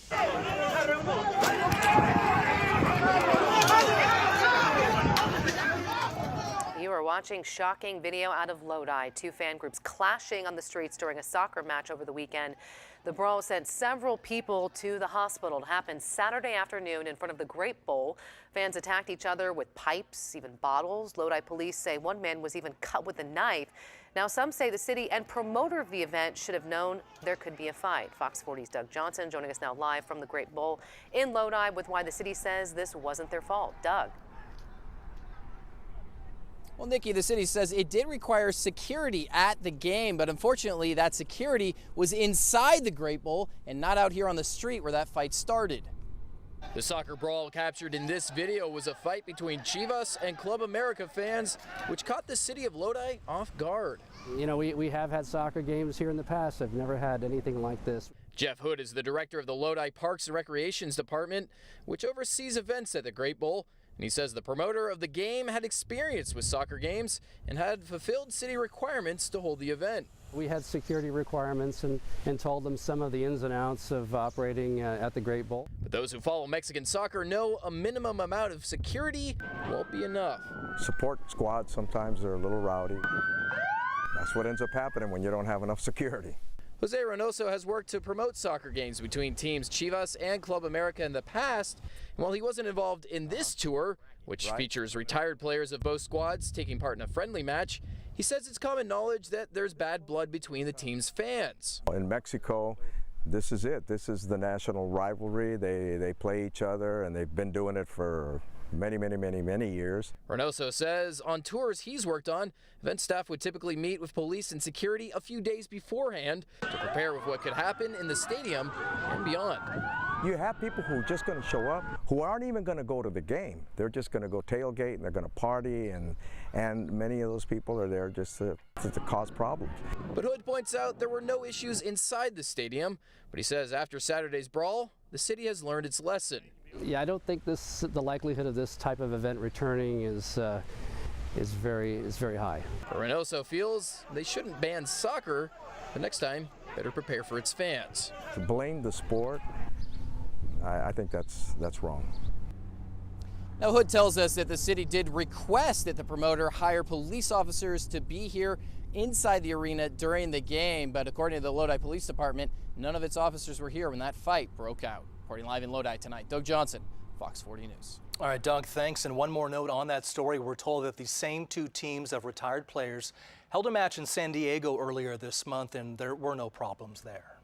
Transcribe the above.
You are watching shocking video out of Lodi. Two fan groups clashing on the streets during a soccer match over the weekend. The brawl sent several people to the hospital. It happened Saturday afternoon in front of the Great Bowl. Fans attacked each other with pipes, even bottles. Lodi police say one man was even cut with a knife. Now, some say the city and promoter of the event should have known there could be a fight. Fox 40's Doug Johnson joining us now live from the Great Bowl in Lodi with why the city says this wasn't their fault. Doug. Well, Nikki, the city says it did require security at the game, but unfortunately that security was inside the Great Bowl and not out here on the street where that fight started. The soccer brawl captured in this video was a fight between Chivas and Club America fans, which caught the city of Lodi off guard. You know, we have had soccer games here in the past. I've never had anything like this. Jeff Hood is the director of the Lodi Parks and Recreations Department, which oversees events at the Great Bowl. And he says the promoter of the game had experience with soccer games and had fulfilled city requirements to hold the event. We had security requirements and told them some of the ins and outs of operating at the Great Bowl. But those who follow Mexican soccer know a minimum amount of security won't be enough. Support squads, sometimes they're a little rowdy. That's what ends up happening when you don't have enough security. Jose Reynoso has worked to promote soccer games between teams Chivas and Club America in the past. And while he wasn't involved in this tour, which features retired players of both squads taking part in a friendly match, he says it's common knowledge that there's bad blood between the team's fans. In Mexico, this is it. This is the national rivalry. They play each other, and they've been doing it for many years. Reynoso says on tours he's worked on, event staff would typically meet with police and security a few days beforehand to prepare with what could happen in the stadium and beyond. You have people who are just going to show up, who aren't even going to go to the game. They're just going to go tailgate and they're going to party, and many of those people are there just to cause problems. But Hood points out there were no issues inside the stadium, but he says after Saturday's brawl, the city has learned its lesson. Yeah, I don't think the likelihood of this type of event returning is very high. Reynoso feels they shouldn't ban soccer, but next time better prepare for its fans. To blame the sport, I think that's wrong. Now, Hood tells us that the city did request that the promoter hire police officers to be here inside the arena during the game, but according to the Lodi Police Department, none of its officers were here when that fight broke out. Reporting live in Lodi tonight, Doug Johnson, Fox 40 News. All right, Doug, thanks. And one more note on that story. We're told that the same two teams of retired players held a match in San Diego earlier this month, and there were no problems there.